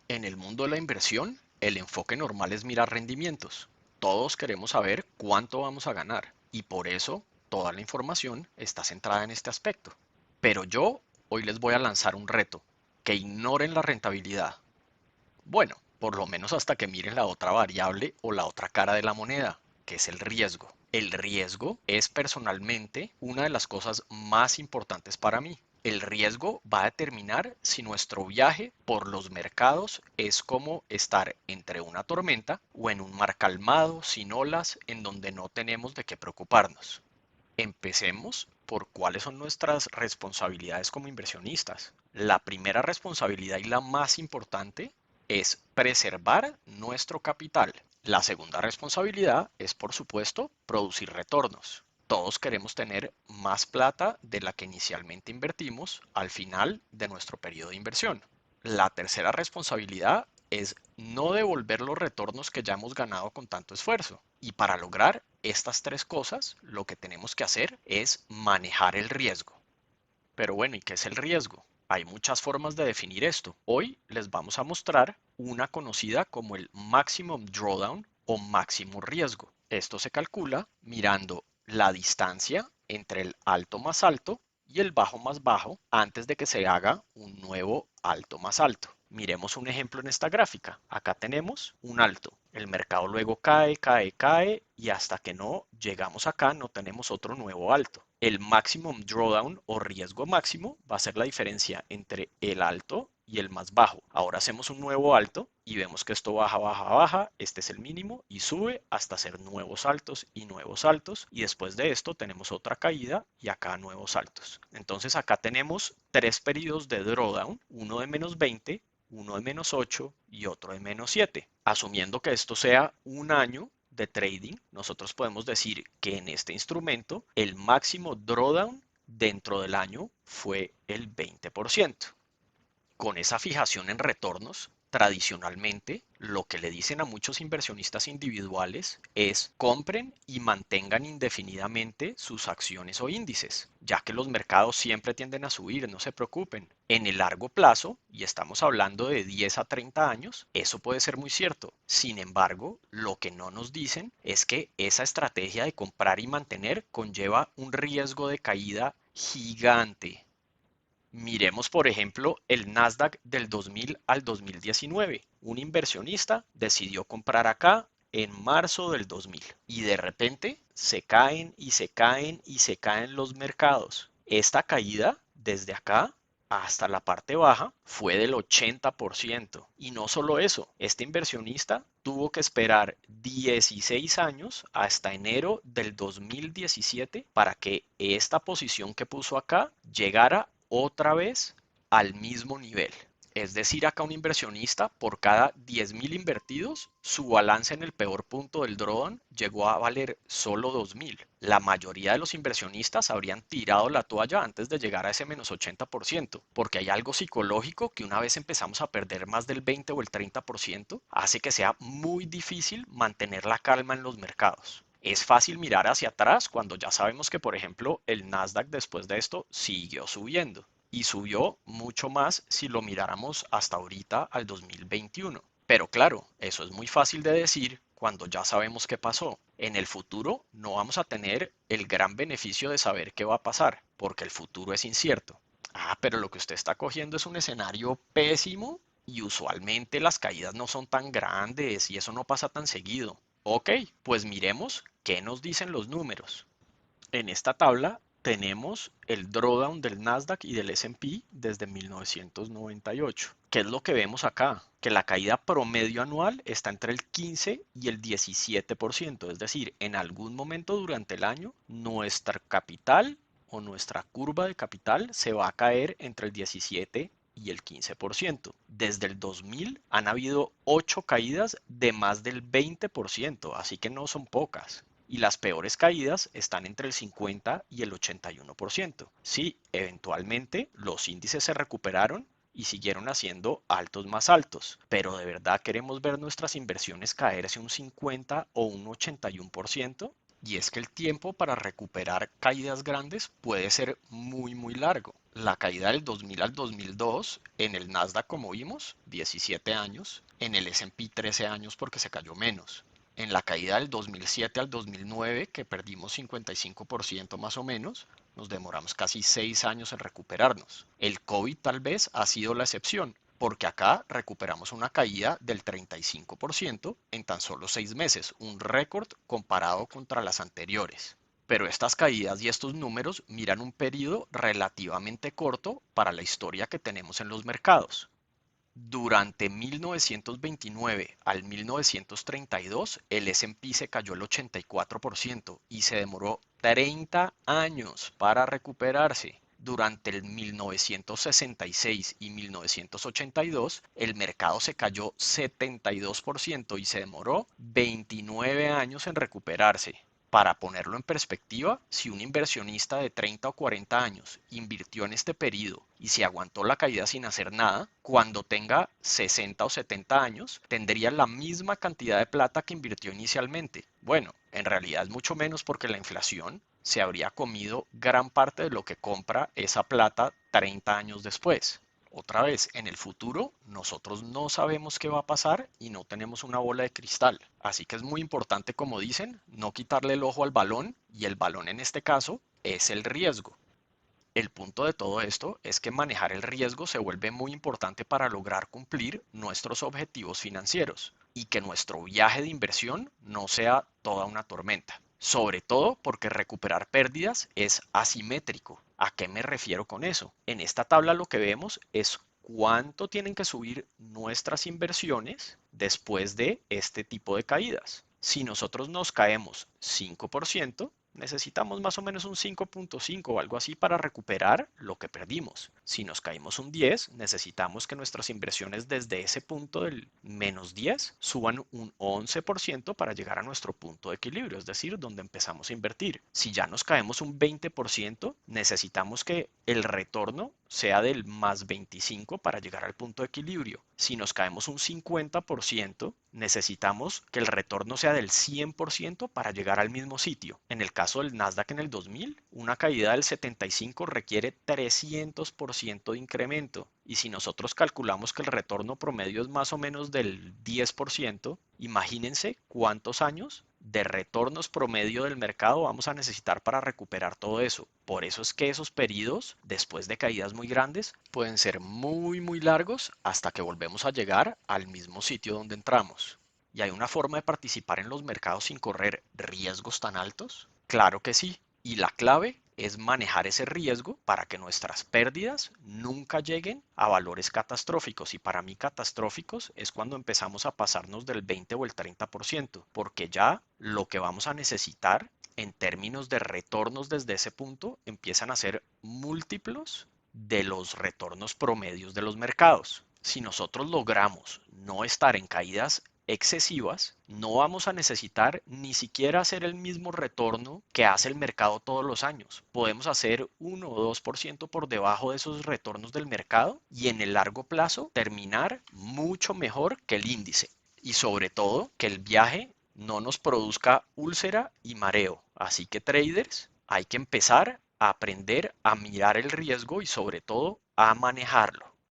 En el mundo de la inversión, el enfoque normal es mirar rendimientos. Todos queremos saber cuánto vamos a ganar y por eso toda la información está centrada en este aspecto. Pero yo hoy les voy a lanzar un reto, que ignoren la rentabilidad. Bueno, por lo menos hasta que miren la otra variable o la otra cara de la moneda, que es el riesgo. El riesgo es personalmente una de las cosas más importantes para mí. El riesgo va a determinar si nuestro viaje por los mercados es como estar entre una tormenta o en un mar calmado, sin olas, en donde no tenemos de qué preocuparnos. Empecemos por cuáles son nuestras responsabilidades como inversionistas. La primera responsabilidad y la más importante es preservar nuestro capital. La segunda responsabilidad es, por supuesto, producir retornos. Todos queremos tener más plata de la que inicialmente invertimos al final de nuestro periodo de inversión. La tercera responsabilidad es no devolver los retornos que ya hemos ganado con tanto esfuerzo. Y para lograr estas tres cosas, lo que tenemos que hacer es manejar el riesgo. Pero bueno, ¿y qué es el riesgo? Hay muchas formas de definir esto. Hoy les vamos a mostrar una conocida como el Maximum Drawdown o máximo riesgo. Esto se calcula mirando la distancia entre el alto más alto y el bajo más bajo antes de que se haga un nuevo alto más alto. Miremos un ejemplo en esta gráfica. Acá tenemos un alto. El mercado luego cae, cae, cae y hasta que no llegamos acá no tenemos otro nuevo alto. El maximum drawdown o riesgo máximo va a ser la diferencia entre el alto y el más bajo. Ahora hacemos un nuevo alto y vemos que esto baja, baja, baja, este es el mínimo y sube hasta hacer nuevos altos y después de esto tenemos otra caída y acá nuevos altos. Entonces acá tenemos tres periodos de drawdown, uno de -20, uno de -8 y otro de -7. Asumiendo que esto sea un año de trading, nosotros podemos decir que en este instrumento el máximo drawdown dentro del año fue el 20%. Con esa fijación en retornos, tradicionalmente lo que le dicen a muchos inversionistas individuales es compren y mantengan indefinidamente sus acciones o índices, ya que los mercados siempre tienden a subir, no se preocupen. En el largo plazo, y estamos hablando de 10 a 30 años, eso puede ser muy cierto. Sin embargo, lo que no nos dicen es que esa estrategia de comprar y mantener conlleva un riesgo de caída gigante. Miremos, por ejemplo, el Nasdaq del 2000 al 2019. Un inversionista decidió comprar acá en marzo del 2000 y de repente se caen y se caen y se caen los mercados. Esta caída desde acá hasta la parte baja fue del 80%. Y no solo eso, este inversionista tuvo que esperar 16 años hasta enero del 2017 para que esta posición que puso acá llegara otra vez al mismo nivel. Es decir, acá un inversionista por cada 10.000 invertidos, su balance en el peor punto del drawdown llegó a valer solo 2.000. La mayoría de los inversionistas habrían tirado la toalla antes de llegar a ese -80%, porque hay algo psicológico que una vez empezamos a perder más del 20 o el 30%, hace que sea muy difícil mantener la calma en los mercados. Es fácil mirar hacia atrás cuando ya sabemos que, por ejemplo, el Nasdaq después de esto siguió subiendo y subió mucho más si lo miráramos hasta ahorita al 2021. Pero claro, eso es muy fácil de decir cuando ya sabemos qué pasó. En el futuro no vamos a tener el gran beneficio de saber qué va a pasar, porque el futuro es incierto. Ah, pero lo que usted está cogiendo es un escenario pésimo y usualmente las caídas no son tan grandes y eso no pasa tan seguido. Ok, pues miremos qué nos dicen los números. En esta tabla tenemos el drawdown del Nasdaq y del S&P desde 1998. ¿Qué es lo que vemos acá? Que la caída promedio anual está entre el 15 y el 17%, es decir, en algún momento durante el año nuestra capital o nuestra curva de capital se va a caer entre el 17 y el 15%. Desde el 2000 han habido 8 caídas de más del 20%, así que no son pocas y las peores caídas están entre el 50 y el 81%. Sí, eventualmente los índices se recuperaron y siguieron haciendo altos más altos, pero ¿de verdad queremos ver nuestras inversiones caerse un 50 o un 81%? Y es que el tiempo para recuperar caídas grandes puede ser muy largo. La caída del 2000 al 2002 en el Nasdaq, como vimos, 17 años, en el S&P 13 años porque se cayó menos. En la caída del 2007 al 2009, que perdimos 55% más o menos, nos demoramos casi 6 años en recuperarnos. El COVID tal vez ha sido la excepción, porque acá recuperamos una caída del 35% en tan solo 6 meses, un récord comparado contra las anteriores. Pero estas caídas y estos números miran un periodo relativamente corto para la historia que tenemos en los mercados. Durante 1929 al 1932, el S&P se cayó el 84% y se demoró 30 años para recuperarse. Durante el 1966 y 1982, el mercado se cayó 72% y se demoró 29 años en recuperarse. Para ponerlo en perspectiva, si un inversionista de 30 o 40 años invirtió en este periodo y se aguantó la caída sin hacer nada, cuando tenga 60 o 70 años, tendría la misma cantidad de plata que invirtió inicialmente. Bueno, en realidad es mucho menos porque la inflación se habría comido gran parte de lo que compra esa plata 30 años después. Otra vez, en el futuro nosotros no sabemos qué va a pasar y no tenemos una bola de cristal. Así que es muy importante, como dicen, no quitarle el ojo al balón, y el balón en este caso es el riesgo. El punto de todo esto es que manejar el riesgo se vuelve muy importante para lograr cumplir nuestros objetivos financieros y que nuestro viaje de inversión no sea toda una tormenta. Sobre todo porque recuperar pérdidas es asimétrico. ¿A qué me refiero con eso? En esta tabla lo que vemos es cuánto tienen que subir nuestras inversiones después de este tipo de caídas. Si nosotros nos caemos 5%, necesitamos más o menos un 5.5 o algo así para recuperar lo que perdimos. Si nos caímos un 10, necesitamos que nuestras inversiones desde ese punto del menos 10 suban un 11% para llegar a nuestro punto de equilibrio, es decir, donde empezamos a invertir. Si ya nos caemos un 20%, necesitamos que el retorno sea del más 25 para llegar al punto de equilibrio. Si nos caemos un 50%, necesitamos que el retorno sea del 100% para llegar al mismo sitio. En el caso del Nasdaq en el 2000, una caída del 75 requiere 300% de incremento. Y si nosotros calculamos que el retorno promedio es más o menos del 10%, imagínense cuántos años de retornos promedio del mercado vamos a necesitar para recuperar todo eso. Por eso es que esos periodos, después de caídas muy grandes, pueden ser muy largos hasta que volvemos a llegar al mismo sitio donde entramos. ¿Y hay una forma de participar en los mercados sin correr riesgos tan altos? Claro que sí. Y la clave es manejar ese riesgo para que nuestras pérdidas nunca lleguen a valores catastróficos. Y para mí catastróficos es cuando empezamos a pasarnos del 20 o el 30%, porque ya lo que vamos a necesitar en términos de retornos desde ese punto empiezan a ser múltiplos de los retornos promedios de los mercados. Si nosotros logramos no estar en caídas excesivas, no vamos a necesitar ni siquiera hacer el mismo retorno que hace el mercado todos los años. Podemos hacer 1 o 2% por debajo de esos retornos del mercado y en el largo plazo terminar mucho mejor que el índice. Y sobre todo, que el viaje no nos produzca úlcera y mareo. Así que traders, hay que empezar a aprender a mirar el riesgo y sobre todo a manejarlo.